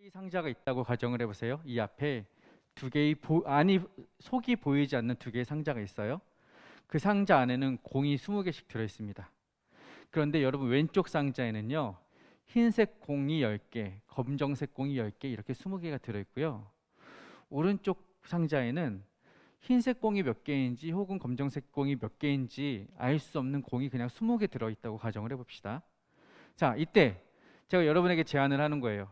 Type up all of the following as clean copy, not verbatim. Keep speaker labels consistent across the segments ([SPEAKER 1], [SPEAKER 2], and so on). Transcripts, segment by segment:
[SPEAKER 1] 이 상자가 있다고 가정을 해보세요. 이 앞에 두 개의 속이 보이지 않는 두 개의 상자가 있어요. 그 상자 안에는 공이 20개씩 들어있습니다. 그런데 여러분 왼쪽 상자에는요, 흰색 공이 10개, 검정색 공이 10개 이렇게 20개가 들어있고요. 오른쪽 상자에는 흰색 공이 몇 개인지 혹은 검정색 공이 몇 개인지 알 수 없는 공이 그냥 20개 들어있다고 가정을 해봅시다. 자, 이때 제가 여러분에게 제안을 하는 거예요.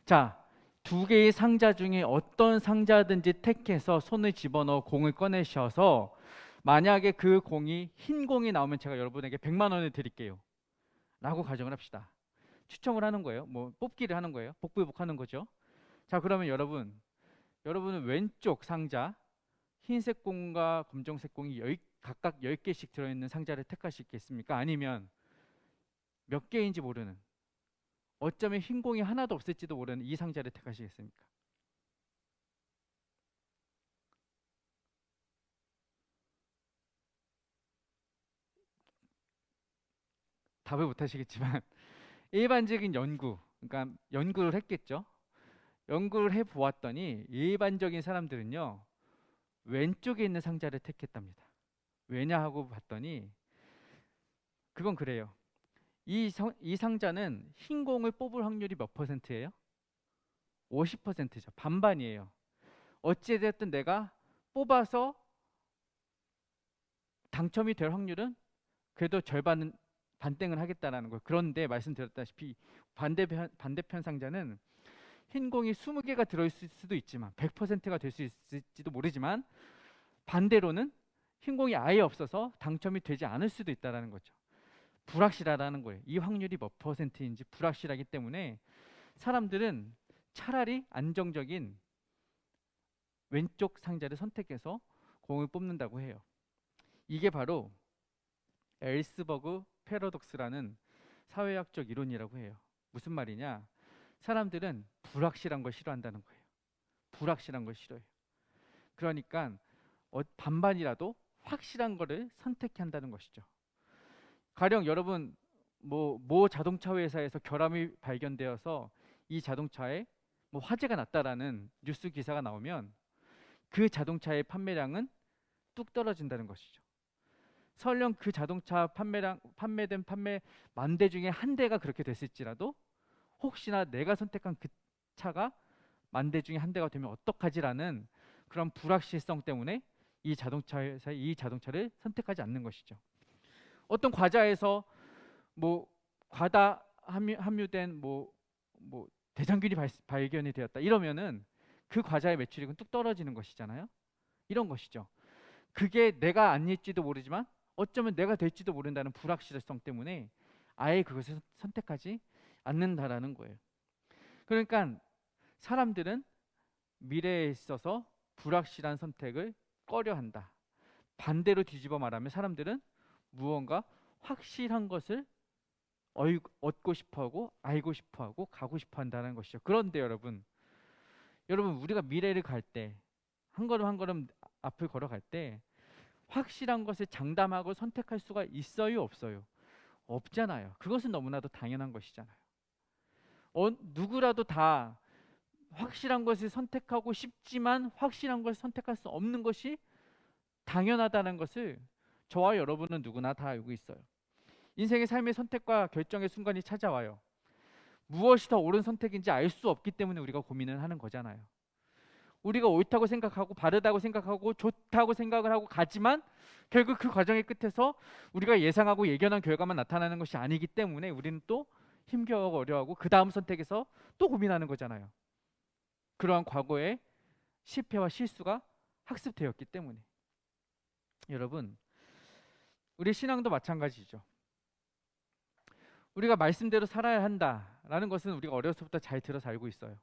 [SPEAKER 1] 자, 두 개의 상자 중에 어떤 상자든지 택해서 손을 집어넣어 공을 꺼내셔서 만약에 그 공이 흰 공이 나오면 제가 여러분에게 100만 원을 드릴게요 라고 가정을 합시다. 추첨을 하는 거예요. 뭐 뽑기를 하는 거예요. 복불복하는 거죠. 자, 그러면 여러분은 왼쪽 상자 흰색 공과 검정색 공이 각각 10개씩 들어있는 상자를 택하시겠습니까? 아니면 몇 개인지 모르는, 어쩌면 흰 공이 하나도 없을지도 모르는 이 상자를 택하시겠습니까? 답을 못 하시겠지만 일반적인 그러니까 연구를 했겠죠. 연구를 해 보았더니 일반적인 사람들은요, 왼쪽에 있는 상자를 택했답니다. 왜냐 하고 봤더니 그건 그래요. 이 상자는 흰 공을 뽑을 확률이 몇 퍼센트예요? 50%죠. 반반이에요. 어찌됐든 내가 뽑아서 당첨이 될 확률은 그래도 절반은 반땡을 하겠다라는 거예요. 그런데 말씀드렸다시피 반대편 상자는 흰 공이 20개가 들어있을 수도 있지만 100%가 될 수 있을지도 모르지만 반대로는 흰 공이 아예 없어서 당첨이 되지 않을 수도 있다는 거죠. 불확실하다는 거예요. 이 확률이 몇 퍼센트인지 불확실하기 때문에 사람들은 차라리 안정적인 왼쪽 상자를 선택해서 공을 뽑는다고 해요. 이게 바로 엘스버그 패러독스라는 사회학적 이론이라고 해요. 무슨 말이냐? 사람들은 불확실한 걸 싫어한다는 거예요. 불확실한 걸 싫어해요. 그러니까 반반이라도 확실한 거를 선택한다는 것이죠. 가령 여러분 모 자동차 회사에서 결함이 발견되어서 이 자동차에 화재가 났다라는 뉴스 기사가 나오면 그 자동차의 판매량은 뚝 떨어진다는 것이죠. 설령 그 자동차 판매된 판매 10,000대 중에 한 대가 그렇게 됐을지라도 혹시나 내가 선택한 그 차가 10,000대 중에 한 대가 되면 어떡하지라는 그런 불확실성 때문에 이 자동차를 선택하지 않는 것이죠. 어떤 과자에서 과다 함유된 대장균이 발견이 되었다 이러면은 그 과자의 매출액은 뚝 떨어지는 것이잖아요. 이런 것이죠. 그게 내가 아닐지도 모르지만 어쩌면 내가 될지도 모른다는 불확실성 때문에 아예 그것을 선택하지 않는다라는 거예요. 그러니까 사람들은 미래에 있어서 불확실한 선택을 꺼려한다. 반대로 뒤집어 말하면 사람들은 무언가 확실한 것을 얻고 싶어하고 알고 싶어하고 가고 싶어한다는 것이죠. 그런데 여러분 우리가 미래를 갈 때 한 걸음 한 걸음 앞을 걸어갈 때 확실한 것을 장담하고 선택할 수가 있어요, 없어요? 없잖아요. 그것은 너무나도 당연한 것이잖아요. 누구라도 다 확실한 것을 선택하고 싶지만 확실한 것을 선택할 수 없는 것이 당연하다는 것을 저와 여러분은 누구나 다 알고 있어요. 인생의 삶의 선택과 결정의 순간이 찾아와요. 무엇이 더 옳은 선택인지 알 수 없기 때문에 우리가 고민을 하는 거잖아요. 우리가 옳다고 생각하고 바르다고 생각하고 좋다고 생각을 하고 가지만 결국 그 과정의 끝에서 우리가 예상하고 예견한 결과만 나타나는 것이 아니기 때문에 우리는 또 힘겨워하고 어려워하고 그 다음 선택에서 또 고민하는 거잖아요. 그러한 과거의 실패와 실수가 학습되었기 때문에. 여러분, 우리 신앙도 마찬가지죠. 우리가 말씀대로 살아야 한다라는 것은 우리가 어려서부터 잘 들어서 알고 있어요.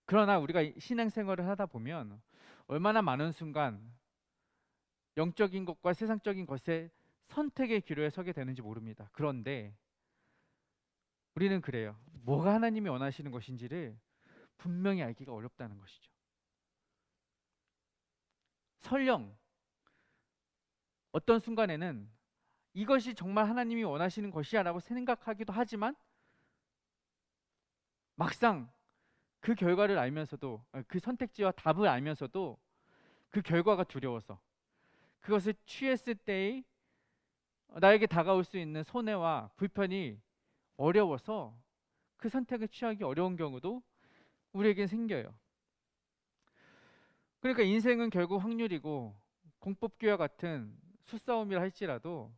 [SPEAKER 1] 그러나 우리가 신앙생활을 하다 보면 얼마나 많은 순간 영적인 것과 세상적인 것의 선택의 기로에 서게 되는지 모릅니다. 그런데 우리는 그래요. 뭐가 하나님이 원하시는 것인지를 분명히 알기가 어렵다는 것이죠. 설령 어떤 순간에는 이것이 정말 하나님이 원하시는 것이야 라고 생각하기도 하지만 막상 그 결과를 알면서도 그 선택지와 답을 알면서도 그 결과가 두려워서 그것을 취했을 때의 나에게 다가올 수 있는 손해와 불편이 어려워서 그 선택을 취하기 어려운 경우도 우리에겐 생겨요. 그러니까 인생은 결국 확률이고 공법기와 같은 수싸움이라 할지라도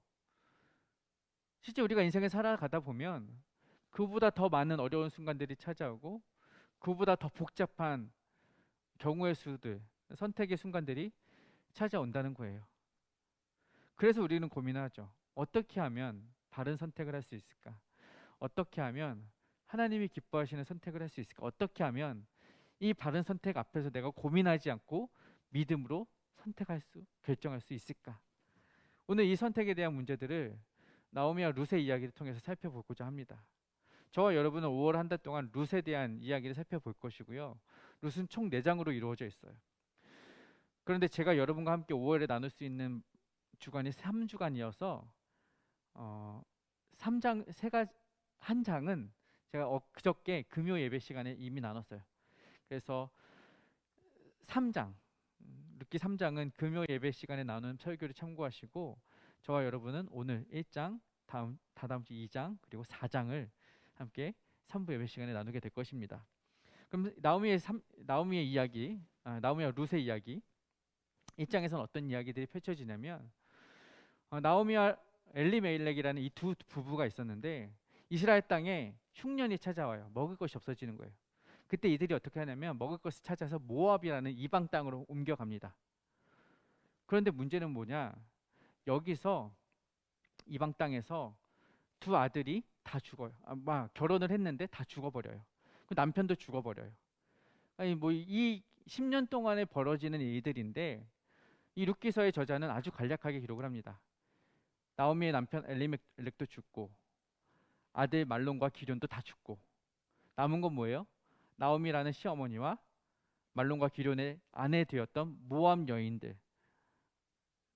[SPEAKER 1] 실제 우리가 인생을 살아가다 보면 그보다 더 많은 어려운 순간들이 찾아오고 그보다 더 복잡한 경우의 수들, 선택의 순간들이 찾아온다는 거예요. 그래서 우리는 고민하죠. 어떻게 하면 바른 선택을 할 수 있을까? 어떻게 하면 하나님이 기뻐하시는 선택을 할 수 있을까? 어떻게 하면 이 바른 선택 앞에서 내가 고민하지 않고 믿음으로 결정할 수 있을까? 오늘 이 선택에 대한 문제들을 나오미와 룻의 이야기를 통해서 살펴보고자 합니다. 저와 여러분은 5월 한 달 동안 룻에 대한 이야기를 살펴볼 것이고요. 룻은 총 4장으로 이루어져 있어요. 그런데 제가 여러분과 함께 5월에 나눌 수 있는 주간이 3주간이어서 3장 한 장은 제가 그저께 금요 예배 시간에 이미 나눴어요. 그래서 3장 룻기 3장은 금요 예배 시간에 나눈 설교를 참고하시고 저와 여러분은 오늘 1장, 다다음 주 2장 그리고 4장을 함께 3부 예배 시간에 나누게 될 것입니다. 그럼 나오미의 이야기, 나오미와 룻의 이야기 1장에서는 어떤 이야기들이 펼쳐지냐면 나오미와 엘리멜렉이라는 이 두 부부가 있었는데 이스라엘 땅에 흉년이 찾아와요. 먹을 것이 없어지는 거예요. 그때 이들이 어떻게 하냐면 먹을 것을 찾아서 모압이라는 이방 땅으로 옮겨갑니다. 그런데 문제는 뭐냐? 여기서 이방 땅에서 두 아들이 다 죽어요. 결혼을 했는데 다 죽어버려요. 그 남편도 죽어버려요. 아니 뭐 이 10년 동안에 벌어지는 일들인데 이 룻기서의 저자는 아주 간략하게 기록을 합니다. 나오미의 남편 엘리멜렉도 죽고 아들 말론과 기럨도 다 죽고 남은 건 뭐예요? 나오미라는 시어머니와 말론과 기럨의 아내 되었던 모압 여인들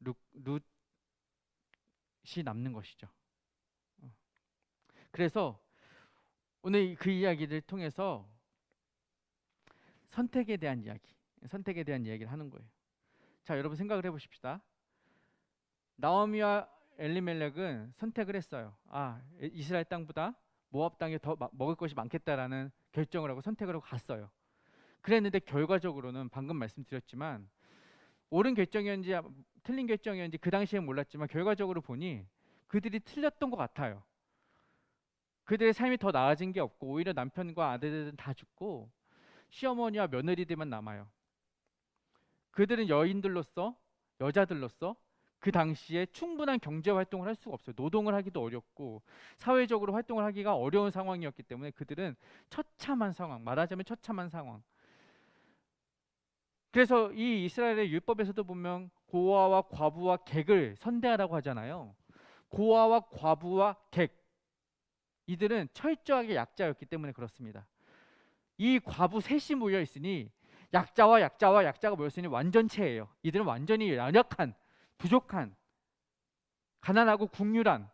[SPEAKER 1] 룻이 남는 것이죠. 그래서 오늘 그 이야기를 통해서 선택에 대한 이야기를 하는 거예요. 자, 여러분 생각을 해보십시다. 나오미와 엘리멜렉은 선택을 했어요. 이스라엘 땅보다 모압 땅에 더 먹을 것이 많겠다라는 결정을 하고 선택을 하고 갔어요. 그랬는데 결과적으로는 방금 말씀드렸지만 옳은 결정이었는지 틀린 결정이었는지 그 당시엔 몰랐지만 결과적으로 보니 그들이 틀렸던 것 같아요. 그들의 삶이 더 나아진 게 없고 오히려 남편과 아들들은 다 죽고 시어머니와 며느리들만 남아요. 그들은 여자들로서 그 당시에 충분한 경제 활동을 할 수가 없어요. 노동을 하기도 어렵고 사회적으로 활동을 하기가 어려운 상황이었기 때문에 그들은 말하자면 처참한 상황. 그래서 이 이스라엘의 율법에서도 보면 고아와 과부와 객을 선대하라고 하잖아요. 고아와 과부와 객, 이들은 철저하게 약자였기 때문에 그렇습니다. 이 과부 셋이 모여 있으니 약자가 모였으니 완전체예요. 이들은 완전히 연약한, 부족한, 가난하고 국률한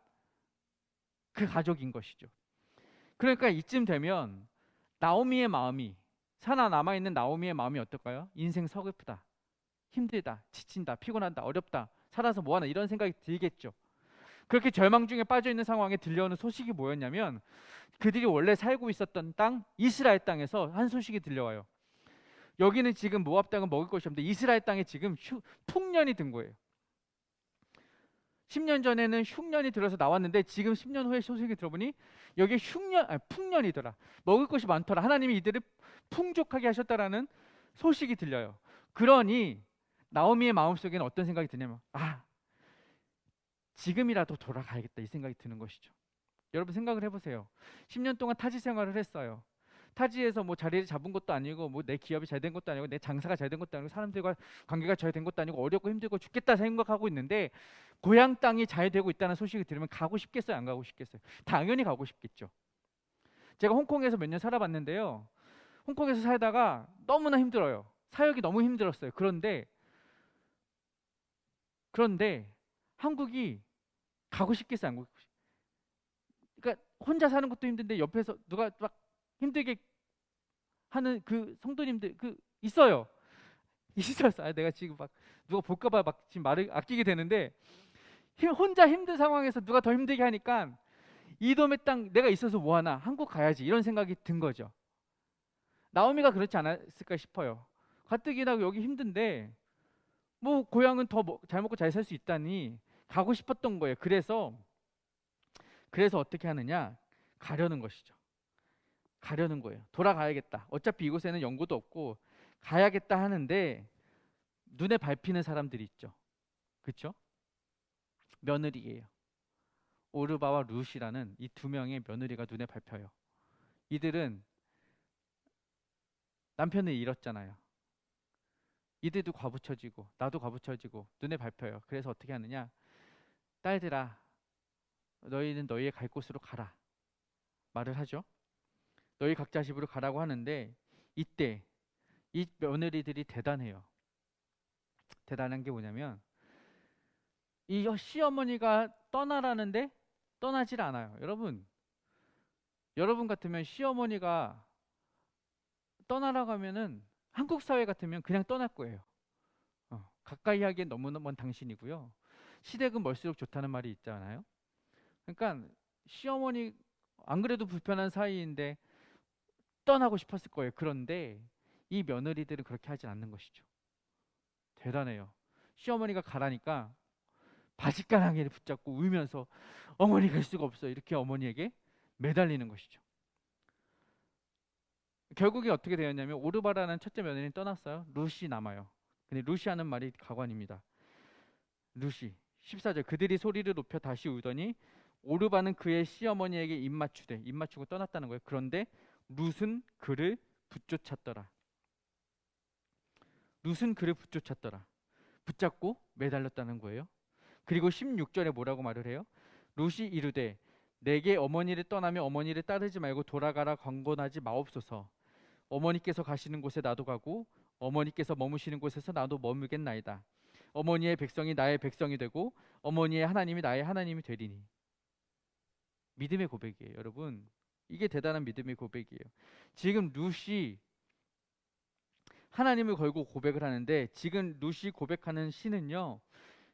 [SPEAKER 1] 그 가족인 것이죠. 그러니까 이쯤 되면 살아남아있는 나오미의 마음이 어떨까요? 인생 서글프다, 힘들다, 지친다, 피곤하다, 어렵다, 살아서 뭐하나 이런 생각이 들겠죠. 그렇게 절망 중에 빠져있는 상황에 들려오는 소식이 뭐였냐면 그들이 원래 살고 있었던 땅, 이스라엘 땅에서 한 소식이 들려와요. 여기는 지금 모압 땅은 먹을 것이 없는데 이스라엘 땅에 지금 풍년이 든 거예요. 10년 전에는 흉년이 들어서 나왔는데 지금 10년 후에 소식이 들어보니 여기에 풍년이더라. 먹을 것이 많더라. 하나님이 이들을 풍족하게 하셨다라는 소식이 들려요. 그러니 나오미의 마음속에는 어떤 생각이 드냐면 지금이라도 돌아가야겠다 이 생각이 드는 것이죠. 여러분 생각을 해보세요. 10년 동안 타지 생활을 했어요. 타지에서 뭐 자리를 잡은 것도 아니고 뭐 내 기업이 잘 된 것도 아니고 내 장사가 잘 된 것도 아니고 사람들과 관계가 잘 된 것도 아니고 어렵고 힘들고 죽겠다 생각하고 있는데 고향 땅이 잘 되고 있다는 소식을 들으면 가고 싶겠어요? 안 가고 싶겠어요? 당연히 가고 싶겠죠. 제가 홍콩에서 몇 년 살아봤는데요. 홍콩에서 살다가 너무나 힘들어요. 사역이 너무 힘들었어요. 그런데 한국이 가고 싶겠어요? 안 가고 싶겠어요? 그러니까 혼자 사는 것도 힘든데 옆에서 누가 막 힘들게 하는 그 성도님들 그 있어요. 있었어. 내가 지금 막 누가 볼까봐 막 지금 말을 아끼게 되는데 혼자 힘든 상황에서 누가 더 힘들게 하니까 이돔의 땅 내가 있어서 뭐하나 한국 가야지 이런 생각이 든 거죠. 나오미가 그렇지 않았을까 싶어요. 가뜩이나 여기 힘든데 뭐 고향은 더 잘 먹고 잘 살 수 있다니 가고 싶었던 거예요. 그래서 어떻게 하느냐? 가려는 것이죠. 가려는 거예요. 돌아가야겠다. 어차피 이곳에는 연고도 없고 가야겠다 하는데 눈에 밟히는 사람들이 있죠. 그렇죠? 며느리예요. 오르바와 룻이라는 이 두 명의 며느리가 눈에 밟혀요. 이들은 남편을 잃었잖아요. 이들도 과부처지고 나도 과부처지고 눈에 밟혀요. 그래서 어떻게 하느냐? 딸들아, 너희는 너희의 갈 곳으로 가라. 말을 하죠. 너희 각자 집으로 가라고 하는데 이때 이 며느리들이 대단해요. 대단한 게 뭐냐면 이 시어머니가 떠나라는데 떠나질 않아요. 여러분 같으면 시어머니가 떠나라고 하면은 한국 사회 같으면 그냥 떠날 거예요. 가까이 하기엔 너무 먼 당신이고요. 시댁은 멀수록 좋다는 말이 있잖아요. 그러니까 시어머니 안 그래도 불편한 사이인데 떠나고 싶었을 거예요. 그런데 이 며느리들은 그렇게 하지 않는 것이죠. 대단해요. 시어머니가 가라니까 바짓가랑이를 붙잡고 울면서 어머니 갈 수가 없어 이렇게 어머니에게 매달리는 것이죠. 결국에 어떻게 되었냐면 오르바라는 첫째 며느리는 떠났어요. 룻이 남아요. 근데 룻이 하는 말이 가관입니다. 룻이 14절 그들이 소리를 높여 다시 울더니 오르바는 그의 시어머니에게 입맞추고 떠났다는 거예요. 그런데 룻은 그를 붙쫓았더라. 룻은 그를 붙쫓았더라. 붙잡고 매달렸다는 거예요. 그리고 16절에 뭐라고 말을 해요? 룻이 이르되 내게 어머니를 떠나며 어머니를 따르지 말고 돌아가라 강권하지 마옵소서. 어머니께서 가시는 곳에 나도 가고 어머니께서 머무시는 곳에서 나도 머물겠나이다. 어머니의 백성이 나의 백성이 되고 어머니의 하나님이 나의 하나님이 되리니. 믿음의 고백이에요. 여러분 이게 대단한 믿음의 고백이에요. 지금 룻이 하나님을 걸고 고백을 하는데 지금 룻이 고백하는 신은요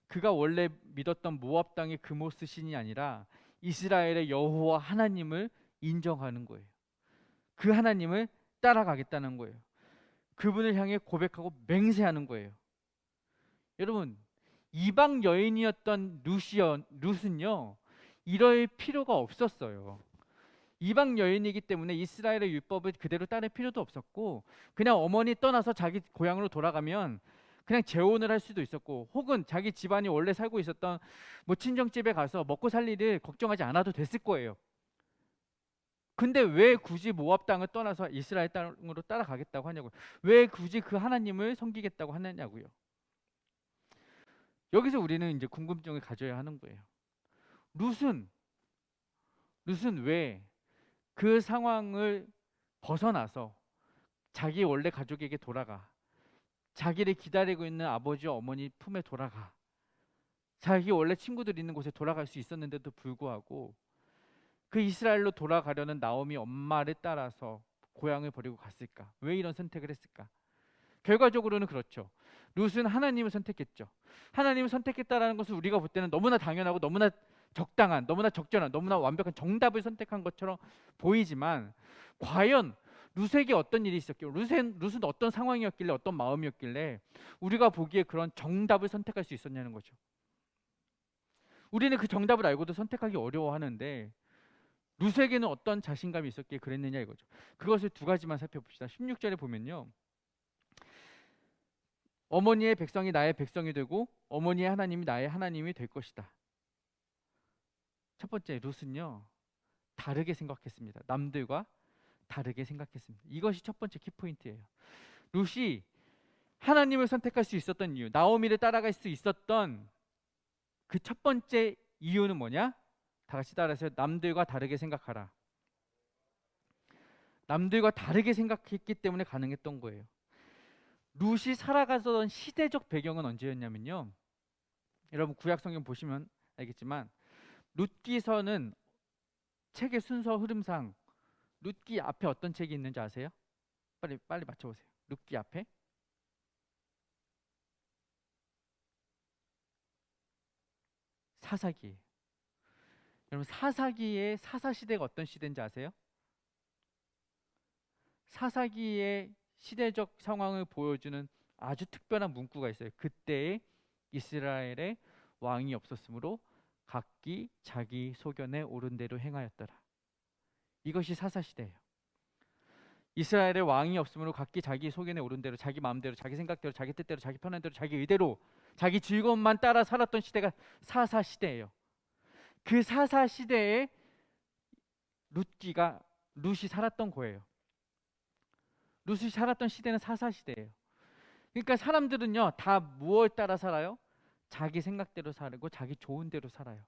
[SPEAKER 1] 그가 원래 믿었던 모압 땅의 그모스 신이 아니라 이스라엘의 여호와 하나님을 인정하는 거예요. 그 하나님을 따라가겠다는 거예요. 그분을 향해 고백하고 맹세하는 거예요. 여러분 이방 여인이었던 룻은요 이럴 필요가 없었어요. 이방 여인이기 때문에 이스라엘의 율법을 그대로 따를 필요도 없었고 그냥 어머니 떠나서 자기 고향으로 돌아가면 그냥 재혼을 할 수도 있었고 혹은 자기 집안이 원래 살고 있었던 뭐 친정집에 가서 먹고 살 일을 걱정하지 않아도 됐을 거예요. 근데 왜 굳이 모압 땅을 떠나서 이스라엘 땅으로 따라가겠다고 하냐고요. 왜 굳이 그 하나님을 섬기겠다고 하느냐고요. 여기서 우리는 이제 궁금증을 가져야 하는 거예요. 룻은 왜 그 상황을 벗어나서 자기 원래 가족에게 돌아가 자기를 기다리고 있는 아버지와 어머니 품에 돌아가 자기 원래 친구들 있는 곳에 돌아갈 수 있었는데도 불구하고 그 이스라엘로 돌아가려는 나오미 엄마를 따라서 고향을 버리고 갔을까? 왜 이런 선택을 했을까? 결과적으로는 그렇죠. 룻은 하나님을 선택했죠. 하나님을 선택했다라는 것을 우리가 볼 때는 너무나 당연하고 너무나 적당한, 너무나 적절한, 너무나 완벽한 정답을 선택한 것처럼 보이지만 과연 룻에게 어떤 일이 있었길래 룻은 어떤 상황이었길래 어떤 마음이었길래 우리가 보기에 그런 정답을 선택할 수 있었냐는 거죠. 우리는 그 정답을 알고도 선택하기 어려워하는데 룻에게는 어떤 자신감이 있었기에 그랬느냐 이거죠. 그것을 두 가지만 살펴봅시다. 16절에 보면요. 어머니의 백성이 나의 백성이 되고 어머니의 하나님이 나의 하나님이 될 것이다. 첫 번째 룻은요. 다르게 생각했습니다. 남들과 다르게 생각했습니다. 이것이 첫 번째 키포인트예요. 룻이 하나님을 선택할 수 있었던 이유, 나오미를 따라갈 수 있었던 그 첫 번째 이유는 뭐냐? 다 같이 따라서 남들과 다르게 생각하라. 남들과 다르게 생각했기 때문에 가능했던 거예요. 룻이 살아가던 시대적 배경은 언제였냐면요. 여러분 구약 성경 보시면 알겠지만 룻기서는 책의 순서 흐름상 룻기 앞에 어떤 책이 있는지 아세요? 빨리 맞춰보세요. 룻기 앞에 사사기예요. 여러분 사사기의 사사시대가 어떤 시대인지 아세요? 사사기의 시대적 상황을 보여주는 아주 특별한 문구가 있어요. 그때에 이스라엘에 왕이 없었으므로 각기 자기 소견에 옳은 대로 행하였더라. 이것이 사사시대예요. 이스라엘의 왕이 없으므로 각기 자기 소견에 옳은 대로 자기 마음대로 자기 생각대로 자기 뜻대로 자기 편한 대로 자기 의대로 자기 즐거움만 따라 살았던 시대가 사사시대예요. 그 사사시대에 룻이 살았던 거예요. 룻이 살았던 시대는 사사시대예요. 그러니까 사람들은요 다 무엇 따라 살아요? 자기 생각대로 살고 자기 좋은 대로 살아요.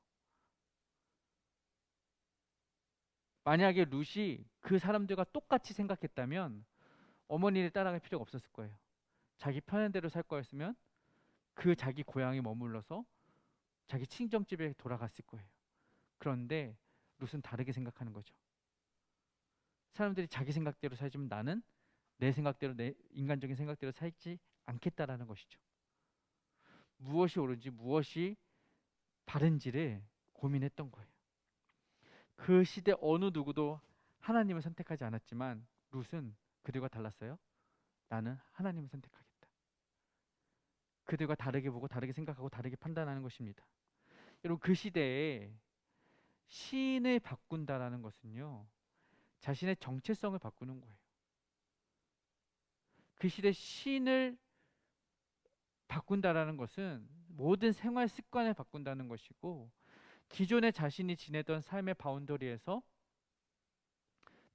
[SPEAKER 1] 만약에 룻이 그 사람들과 똑같이 생각했다면 어머니를 따라갈 필요가 없었을 거예요. 자기 편한 대로 살 거였으면 그 자기 고향에 머물러서 자기 친정집에 돌아갔을 거예요. 그런데 룻은 다르게 생각하는 거죠. 사람들이 자기 생각대로 살지만 나는 내 생각대로 내 인간적인 생각대로 살지 않겠다라는 것이죠. 무엇이 옳은지 무엇이 바른지를 고민했던 거예요. 그 시대 어느 누구도 하나님을 선택하지 않았지만 룻은 그들과 달랐어요. 나는 하나님을 선택하겠다. 그들과 다르게 보고 다르게 생각하고 다르게 판단하는 것입니다. 여러분 그 시대에 신을 바꾼다라는 것은요 자신의 정체성을 바꾸는 거예요. 그 시대 신을 바꾼다라는 것은 모든 생활 습관을 바꾼다는 것이고 기존에 자신이 지내던 삶의 바운더리에서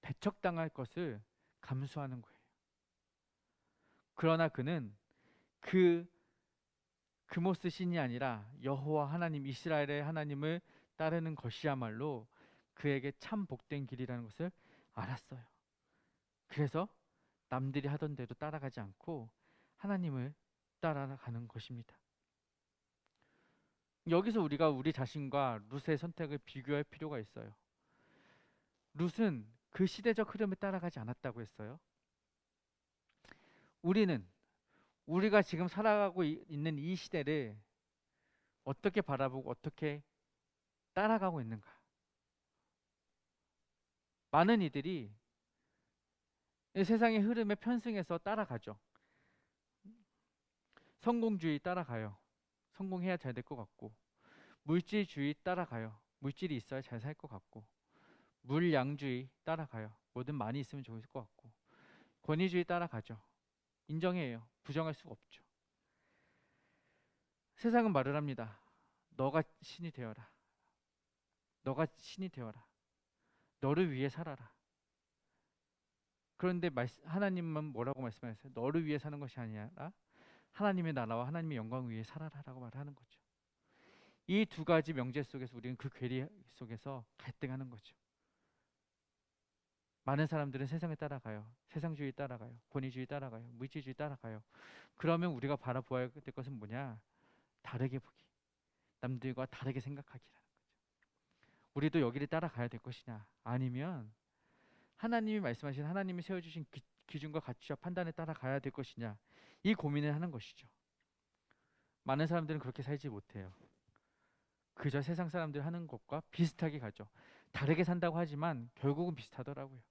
[SPEAKER 1] 배척당할 것을 감수하는 거예요. 그러나 그는 그 그모스 신이 아니라 여호와 하나님 이스라엘의 하나님을 따르는 것이야말로 그에게 참 복된 길이라는 것을 알았어요. 그래서 남들이 하던 대로 따라가지 않고 하나님을 따라가는 것입니다. 여기서 우리가 우리 자신과 룻의 선택을 비교할 필요가 있어요. 룻은 그 시대적 흐름을 따라가지 않았다고 했어요. 우리가 지금 살아가고 있는 이 시대를 어떻게 바라보고 어떻게 따라가고 있는가? 많은 이들이 이 세상의 흐름에 편승해서 따라가죠. 성공주의 따라가요. 성공해야 잘 될 것 같고, 물질주의 따라가요. 물질이 있어야 잘 살 것 같고, 물량주의 따라가요. 뭐든 많이 있으면 좋을 것 같고, 권위주의 따라가죠. 인정해요. 부정할 수가 없죠. 세상은 말을 합니다. 너가 신이 되어라. 너가 신이 되어라. 너를 위해 살아라. 그런데 하나님은 뭐라고 말씀하셨어요? 너를 위해 사는 것이 아니라 하나님의 나라와 하나님의 영광을 위해 살아라라고 말하는 거죠. 이 두 가지 명제 속에서 우리는 그 괴리 속에서 갈등하는 거죠. 많은 사람들은 세상을 따라가요. 세상주의 따라가요. 권위주의 따라가요. 물질주의 따라가요. 그러면 우리가 바라보아야 될 것은 뭐냐? 다르게 보기. 남들과 다르게 생각하기라는 거죠. 우리도 여기를 따라가야 될 것이냐? 아니면 하나님이 말씀하신 하나님이 세워주신 기준과 가치와 판단에 따라가야 될 것이냐? 이 고민을 하는 것이죠. 많은 사람들은 그렇게 살지 못해요. 그저 세상 사람들 하는 것과 비슷하게 가죠. 다르게 산다고 하지만 결국은 비슷하더라고요.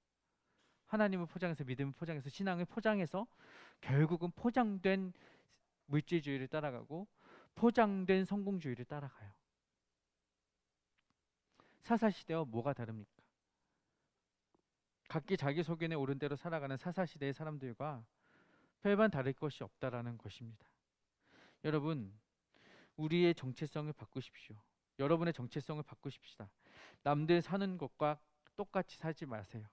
[SPEAKER 1] 하나님을 포장해서 믿음을 포장해서 신앙을 포장해서 결국은 포장된 물질주의를 따라가고 포장된 성공주의를 따라가요. 사사시대와 뭐가 다릅니까? 각기 자기 소견에 옳은 대로 살아가는 사사시대의 사람들과 별반 다를 것이 없다라는 것입니다. 여러분, 우리의 정체성을 바꾸십시오. 여러분의 정체성을 바꾸십시다. 남들 사는 것과 똑같이 살지 마세요.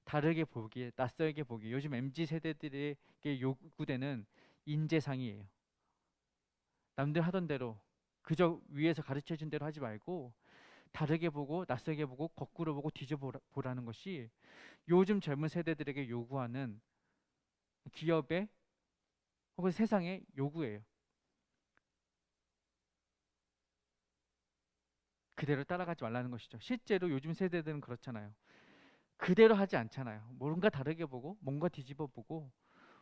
[SPEAKER 1] 다르게 보기에, 낯설게 보기에. 요즘 MZ 세대들에게 요구되는 인재상이에요. 남들 하던 대로 그저 위에서 가르쳐준 대로 하지 말고 다르게 보고 낯설게 보고 거꾸로 보고 뒤져보라는 것이 요즘 젊은 세대들에게 요구하는 기업의 혹은 세상의 요구예요. 그대로 따라가지 말라는 것이죠. 실제로 요즘 세대들은 그렇잖아요. 그대로 하지 않잖아요. 뭔가 다르게 보고 뭔가 뒤집어 보고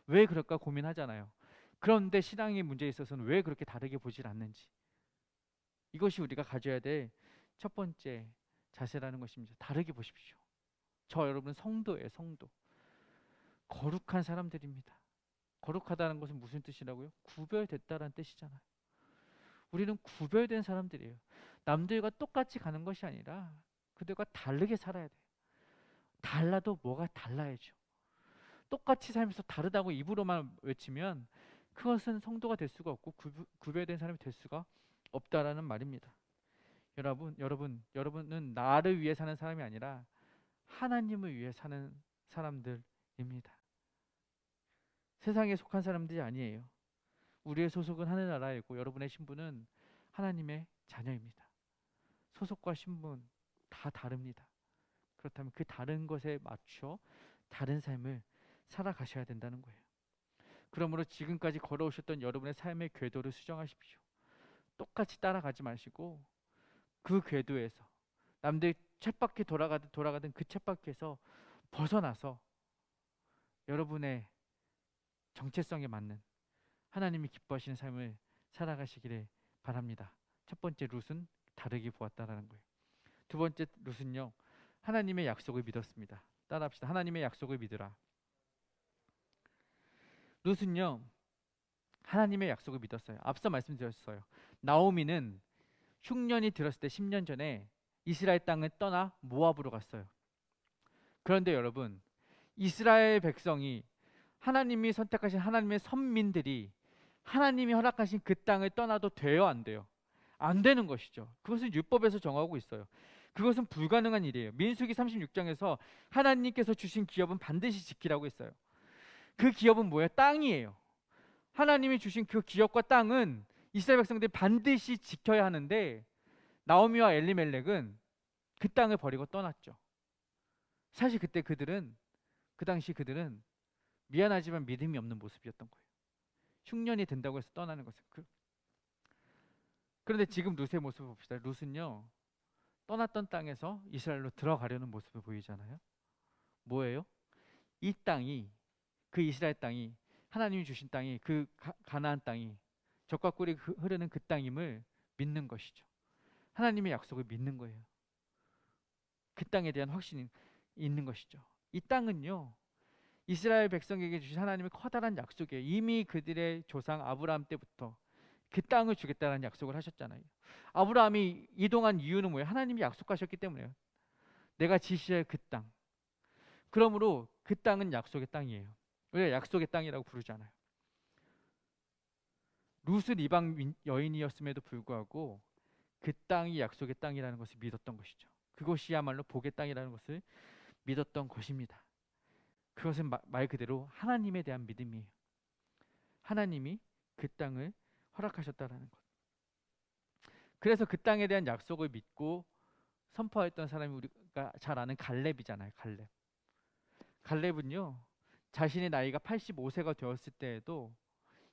[SPEAKER 1] 왜 그럴까 고민하잖아요. 그런데 신앙의 문제에 있어서는 왜 그렇게 다르게 보질 않는지, 이것이 우리가 가져야 될 첫 번째 자세라는 것입니다. 다르게 보십시오. 저 여러분 성도예요. 성도. 거룩한 사람들입니다. 거룩하다는 것은 무슨 뜻이라고요? 구별됐다라는 뜻이잖아요. 우리는 구별된 사람들이에요. 남들과 똑같이 가는 것이 아니라 그들과 다르게 살아야 돼요. 달라도 뭐가 달라야죠. 똑같이 살면서 다르다고 입으로만 외치면 그것은 성도가 될 수가 없고 구별된 사람이 될 수가 없다라는 말입니다. 여러분은 나를 위해 사는 사람이 아니라 하나님을 위해 사는 사람들입니다. 세상에 속한 사람들이 아니에요. 우리의 소속은 하늘나라이고 여러분의 신분은 하나님의 자녀입니다. 소속과 신분 다 다릅니다. 그렇다면 그 다른 것에 맞춰 다른 삶을 살아가셔야 된다는 거예요. 그러므로 지금까지 걸어오셨던 여러분의 삶의 궤도를 수정하십시오. 똑같이 따라가지 마시고 그 궤도에서 남들 쳇바퀴 돌아가던 그 쳇바퀴에서 벗어나서 여러분의 정체성에 맞는 하나님이 기뻐하시는 삶을 살아가시기를 바랍니다. 첫 번째 룻은 다르게 보았다라는 거예요. 두 번째 룻은요, 하나님의 약속을 믿었습니다. 따라합시다. 하나님의 약속을 믿으라. 룻은요, 하나님의 약속을 믿었어요. 앞서 말씀드렸어요. 나오미는 흉년이 들었을 때 10년 전에 이스라엘 땅을 떠나 모압으로 갔어요. 그런데 여러분, 이스라엘 백성이, 하나님이 선택하신 하나님의 선민들이 하나님이 허락하신 그 땅을 떠나도 돼요, 안 돼요? 안 되는 것이죠. 그것은 율법에서 정하고 있어요. 그것은 불가능한 일이에요. 민수기 36장에서 하나님께서 주신 기업은 반드시 지키라고 했어요. 그 기업은 뭐예요? 땅이에요. 하나님이 주신 그 기업과 땅은 이스라엘 백성들이 반드시 지켜야 하는데 나오미와 엘리멜렉은 그 땅을 버리고 떠났죠. 사실 그 당시 그들은 미안하지만 믿음이 없는 모습이었던 거예요. 흉년이 된다고 해서 떠나는 것은 그런데 지금 룻의 모습을 봅시다. 룻은요, 떠났던 땅에서 이스라엘로 들어가려는 모습을 보이잖아요. 뭐예요? 이 땅이, 그 이스라엘 땅이, 하나님이 주신 땅이, 그 가나안 땅이 젖과 꿀이 흐르는 그 땅임을 믿는 것이죠. 하나님의 약속을 믿는 거예요. 그 땅에 대한 확신이 있는 것이죠. 이 땅은요, 이스라엘 백성에게 주신 하나님의 커다란 약속이에요. 이미 그들의 조상 아브라함 때부터 그 땅을 주겠다는 약속을 하셨잖아요. 아브라함이 이동한 이유는 뭐예요? 하나님이 약속하셨기 때문에요. 내가 지시할 그 땅. 그러므로 그 땅은 약속의 땅이에요. 우리가 약속의 땅이라고 부르잖아요. 룻은 이방 여인이었음에도 불구하고 그 땅이 약속의 땅이라는 것을 믿었던 것이죠. 그것이야말로 복의 땅이라는 것을 믿었던 것입니다. 그것은 말 그대로 하나님에 대한 믿음이에요. 하나님이 그 땅을 허락하셨다라는 것. 그래서 그 땅에 대한 약속을 믿고 선포했던 사람이 우리가 잘 아는 갈렙이잖아요. 갈렙은요, 자신의 나이가 85세가 되었을 때에도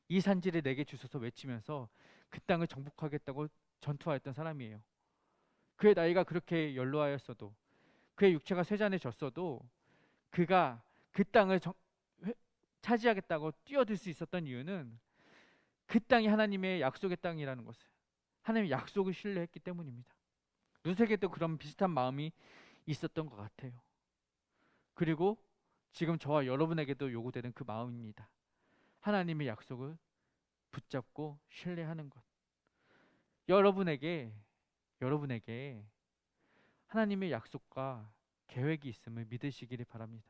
[SPEAKER 1] 이 산지를 내게 주소서 외치면서 그 땅을 정복하겠다고 전투하였던 사람이에요. 그의 나이가 그렇게 연로하였어도, 그의 육체가 쇠잔해졌어도 그가 그 땅을 차지하겠다고 뛰어들 수 있었던 이유는 그 땅이 하나님의 약속의 땅이라는 것을, 하나님의 약속을 신뢰했기 때문입니다. 룻에게도 그런 비슷한 마음이 있었던 것 같아요. 그리고 지금 저와 여러분에게도 요구되는 그 마음입니다. 하나님의 약속을 붙잡고 신뢰하는 것. 여러분에게 하나님의 약속과 계획이 있음을 믿으시기를 바랍니다.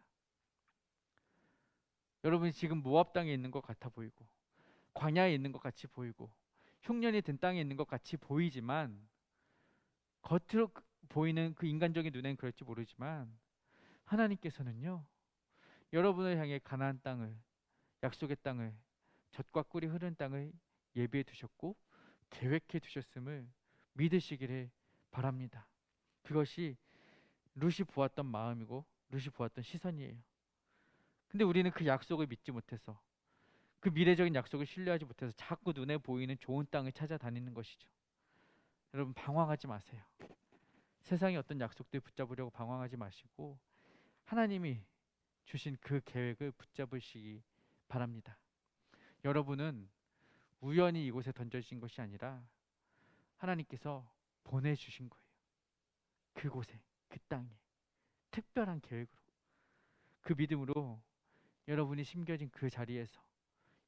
[SPEAKER 1] 여러분이 지금 모압 땅에 있는 것 같아 보이고 광야에 있는 것 같이 보이고 흉년이 든 땅에 있는 것 같이 보이지만, 겉으로 보이는 그 인간적인 눈에는 그럴지 모르지만 하나님께서는요, 여러분을 향해 가나안 땅을, 약속의 땅을, 젖과 꿀이 흐르는 땅을 예비해 두셨고 계획해 두셨음을 믿으시기를 바랍니다. 그것이 룻이 보았던 마음이고 룻이 보았던 시선이에요. 근데 우리는 그 약속을 믿지 못해서, 그 미래적인 약속을 신뢰하지 못해서 자꾸 눈에 보이는 좋은 땅을 찾아다니는 것이죠. 여러분 방황하지 마세요. 세상의 어떤 약속들 붙잡으려고 방황하지 마시고 하나님이 주신 그 계획을 붙잡으시기 바랍니다. 여러분은 우연히 이곳에 던져진 것이 아니라 하나님께서 보내주신 거예요. 그곳에, 그 땅에 특별한 계획으로, 그 믿음으로 여러분이 심겨진 그 자리에서,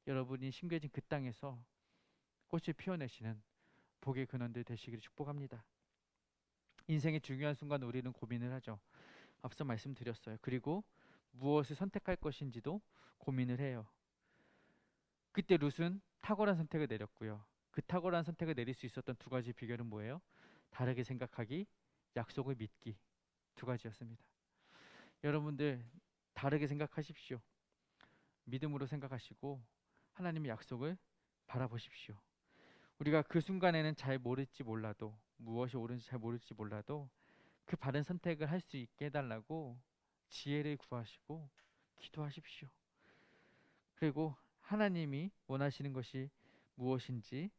[SPEAKER 1] 여러분이 심겨진 그 땅에서 꽃을 피워내시는 복의 근원들 되시기를 축복합니다. 인생의 중요한 순간 우리는 고민을 하죠. 앞서 말씀드렸어요. 그리고 무엇을 선택할 것인지도 고민을 해요. 그때 룻은 탁월한 선택을 내렸고요. 그 탁월한 선택을 내릴 수 있었던 두 가지 비결은 뭐예요? 다르게 생각하기, 약속을 믿기. 두 가지였습니다. 여러분들 다르게 생각하십시오. 믿음으로 생각하시고 하나님의 약속을 바라보십시오. 우리가 그 순간에는 잘 모를지 몰라도, 무엇이 옳은지 잘 모를지 몰라도 그 바른 선택을 할 수 있게 해달라고 지혜를 구하시고 기도하십시오. 그리고 하나님이 원하시는 것이 무엇인지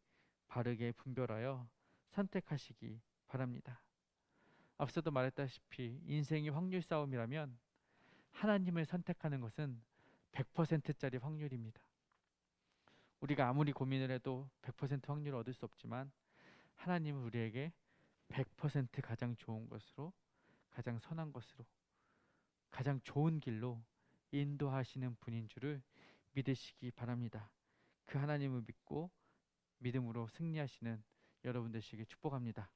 [SPEAKER 1] 바르게 분별하여 선택하시기 바랍니다. 앞서도 말했다시피 인생이 확률 싸움이라면 하나님을 선택하는 것은 100%짜리 확률입니다. 우리가 아무리 고민을 해도 100% 확률을 얻을 수 없지만 하나님은 우리에게 100% 가장 좋은 것으로, 가장 선한 것으로, 가장 좋은 길로 인도하시는 분인 줄을 믿으시기 바랍니다. 그 하나님을 믿고 믿음으로 승리하시는 여러분 되시길 축복합니다.